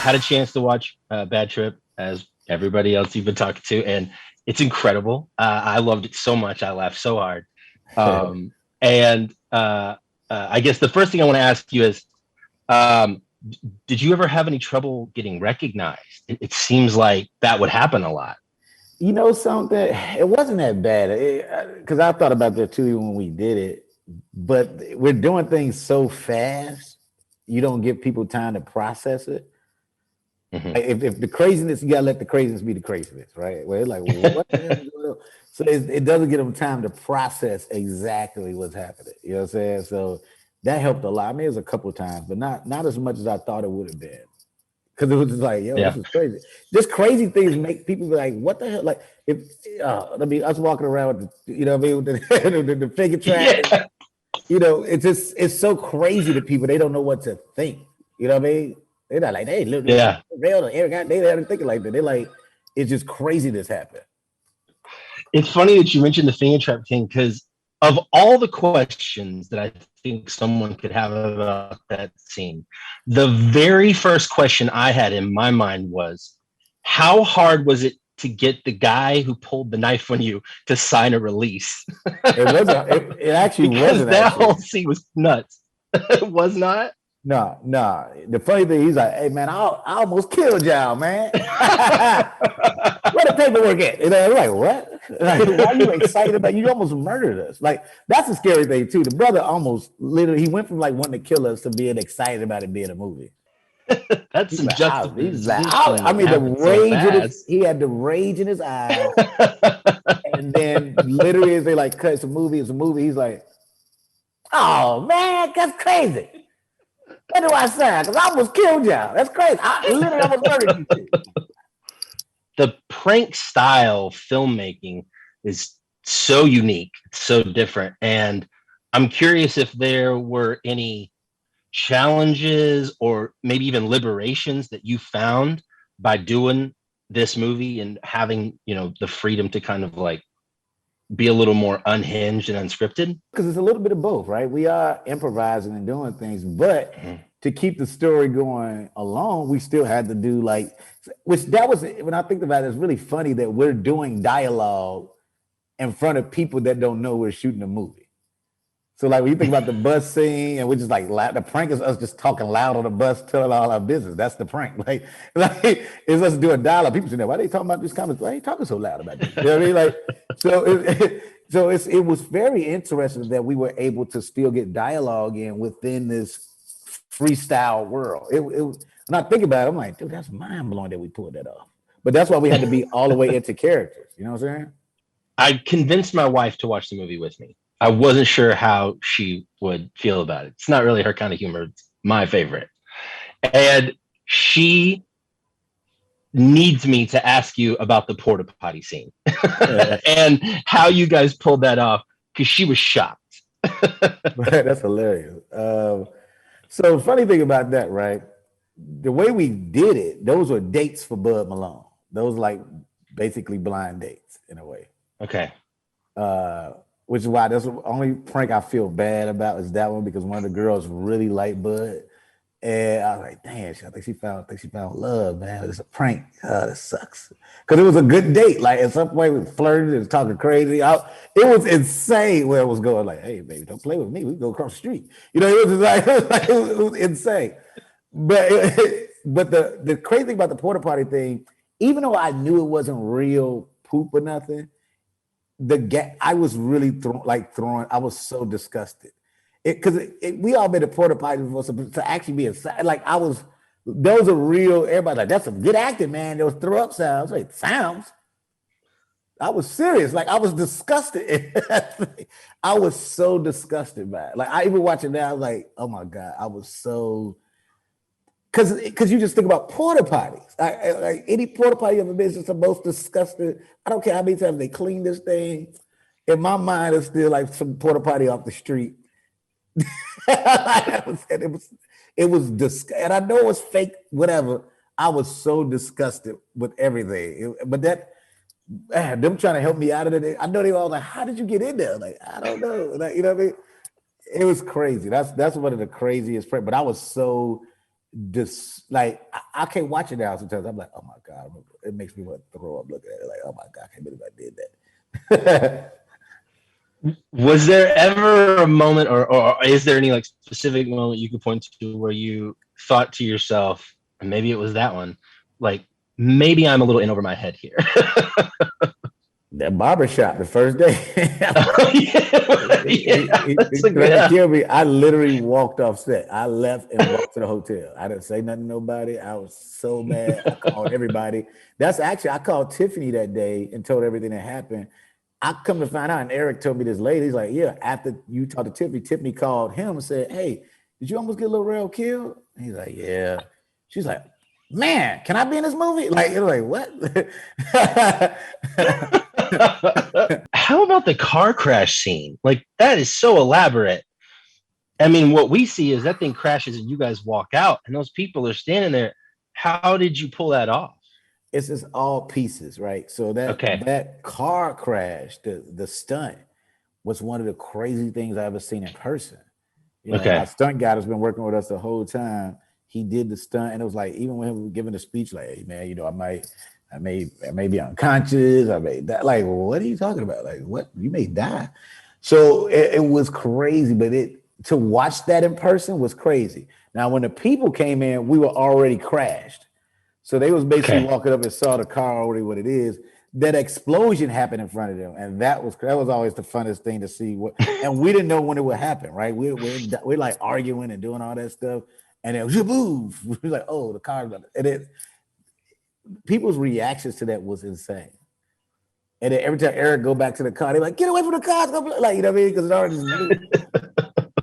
had a chance to watch Bad Trip, as everybody else you've been talking to, and it's incredible. I loved it so much. I laughed so hard. And I guess the first thing I want to ask you is, um, did you ever have any trouble getting recognized? It seems like that would happen a lot. You know something? It wasn't that bad because I thought about that too when we did it. But we're doing things so fast, you don't give people time to process it. Mhm. Like if the craziness, you gotta let the craziness be the craziness, right? Where it's like, what the hell is going on? So it doesn't give them time to process exactly what's happening. You know what I'm saying? So that helped a lot. I mean, it was a couple of times, but not as much as I thought it would have been. Because it was just like, yo, this Yeah. is crazy. Just crazy things make people be like, what the hell? Like, if I mean, us walking around with the, you know what I mean, with the figure track, Yeah. you know, it's so crazy to people. They don't know what to think. You know what I mean? They're not like, hey, look, Yeah. real, Eric, they haven't thinking like that. They're like, it's just crazy this happened. It's funny that you mentioned the finger trap thing because of all the questions that I think someone could have about that scene, the very first question I had in my mind was, how hard was it to get the guy who pulled the knife on you to sign a release? It wasn't. It actually Because wasn't that actually. whole scene was nuts. It was not. No, no. The funny thing, he's like, hey man, I almost killed y'all, man. Where the paperwork at? And I'm like, what? Like, why are you excited about? You almost murdered us. Like, that's a scary thing too. The brother almost literally, he went from like wanting to kill us to being excited about it being a movie. That's He's some like, juxtaposition I that mean, the happened so rage in his, fast. he had the rage in his eyes. And then literally as they like cut, it's a movie, he's like, oh man, that's crazy. What do I say? Because I almost killed y'all. That's crazy. I literally almost murdered you two. The prank style filmmaking is so unique, so different. And I'm curious if there were any challenges or maybe even liberations that you found by doing this movie and having, the freedom to kind of like be a little more unhinged and unscripted. Because it's a little bit of both, right? We are improvising and doing things, but Mhm. to keep the story going along, we still had to do like, which that was, when I think about it, it's really funny that we're doing dialogue in front of people that don't know we're shooting a movie. So like when you think about the bus scene and we're just like loud, the prank is us just talking loud on the bus, telling all our business. That's the prank. Like it's us doing dialogue. People say, why are they talking about this comment? Why are you talking so loud about this? You know what I mean? Like, it was very interesting that we were able to still get dialogue in within this freestyle world. When I think about it, I'm like, dude, that's mind blowing that we pulled that off. But that's why we had to be all the way into characters. You know what I'm saying? I convinced my wife to watch the movie with me. I wasn't sure how she would feel about it. It's not really her kind of humor. It's my favorite. And she needs me to ask you about the porta potty scene and how you guys pulled that off because she was shocked. That's hilarious. So funny thing about that, right? The way we did it, those were dates for Bud Malone. Those like basically blind dates in a way. Okay. Which is why that's the only prank I feel bad about is that one because one of the girls really liked Bud. And I was like, damn, I think she found love, man. It's a prank. This sucks. Because it was a good date. Like at some point we flirted and talking crazy. It was insane where it was going. Like, hey, baby, don't play with me. We can go across the street. You know, it was just like, it was insane. But the crazy thing about the porta potty thing, even though I knew it wasn't real poop or nothing, I was really throwing. I was so disgusted because we all made a porta potty before to actually be inside. Like those are real. Everybody like that's some good acting, man. Those throw up sounds. Like sounds. I was serious. Like I was disgusted. I was so disgusted by it. Like I even watching now. I was like, oh my god, I was so. Because you just think about porta potties. Like any porta potty you ever been, is just the most disgusting. I don't care how many times they clean this thing. In my mind, it's still like some porta potty off the street. it was disgusting. And I know it was fake, whatever. I was so disgusted with everything. But them trying to help me out of it. I know they were all like, how did you get in there? Like, I don't know. Like, you know what I mean? It was crazy. That's one of the craziest. But I was so just like I can't watch it now sometimes. I'm like, oh my God, it makes me want to throw up looking at it. Like, oh my God, I can't believe I did that. Was there ever a moment, or is there any like specific moment you could point to where you thought to yourself, and maybe it was that one, like maybe I'm a little in over my head here? That barbershop the first day. Oh, yeah, He that's a threatened to good. kill me. I literally walked off set. I left and walked to the hotel. I didn't say nothing to nobody. I was so mad. I called everybody. That's actually, I called Tiffany that day and told her everything that happened. I come to find out, and Eric told me this later. He's like, yeah, after you talked to Tiffany, Tiffany called him and said, hey, did you almost get Lil Rel killed? And he's like, yeah. She's like, man, can I be in this movie? Like, you're like, what? How about the car crash scene? Like that is so elaborate. I mean, what we see is that thing crashes and you guys walk out, and those people are standing there. How did you pull that off? It's just all pieces, right? So Okay. that car crash, the stunt was one of the crazy things I ever seen in person. You know, my Okay. stunt guy has been working with us the whole time. He did the stunt, and it was like even when he was giving the speech, like, "Hey man, you know, I may be unconscious. I may die." Like, well, what are you talking about? Like, what? You may die. So it was crazy, but to watch that in person was crazy. Now, when the people came in, we were already crashed. So they was basically Okay. walking up and saw the car already what it is. That explosion happened in front of them, and that was always the funnest thing to see. And we didn't know when it would happen, right? We're like arguing and doing all that stuff, and it was move. We were like, oh, the car, and people's reactions to that was insane. And then every time Eric go back to the car, they're like, get away from the car, like, you know what I mean? Because it already blew.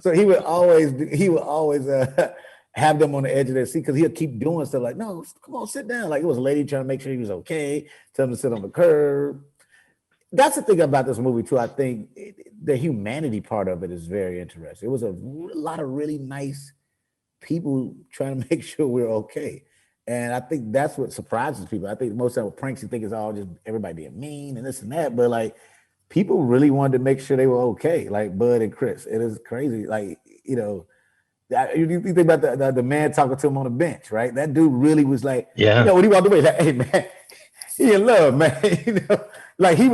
So he would always have them on the edge of their seat because he'll keep doing stuff like, no, come on, sit down. Like it was a lady trying to make sure he was okay, tell him to sit on the curb. That's the thing about this movie too. I think the humanity part of it is very interesting. It was a lot of really nice people trying to make sure we're okay. And I think that's what surprises people. I think most of the pranks you think is all just everybody being mean and this and that, but like people really wanted to make sure they were okay, like Bud and Chris. It is crazy. Like, you know, you think about the man talking to him on the bench, right? That dude really was like, you Yeah. know, when he walked away, like, hey man, he in love, man. You know, like he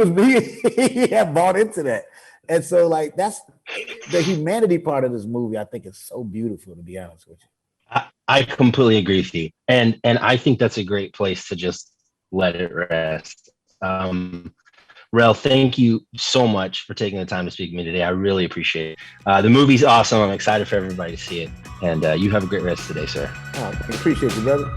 had bought into that. And so like that's the humanity part of this movie, I think is so beautiful, to be honest with you. I completely agree with you. And I think that's a great place to just let it rest. Rel, thank you so much for taking the time to speak to me today. I really appreciate it. The movie's awesome. I'm excited for everybody to see it. And you have a great rest of the day, sir. Oh, I appreciate you, brother.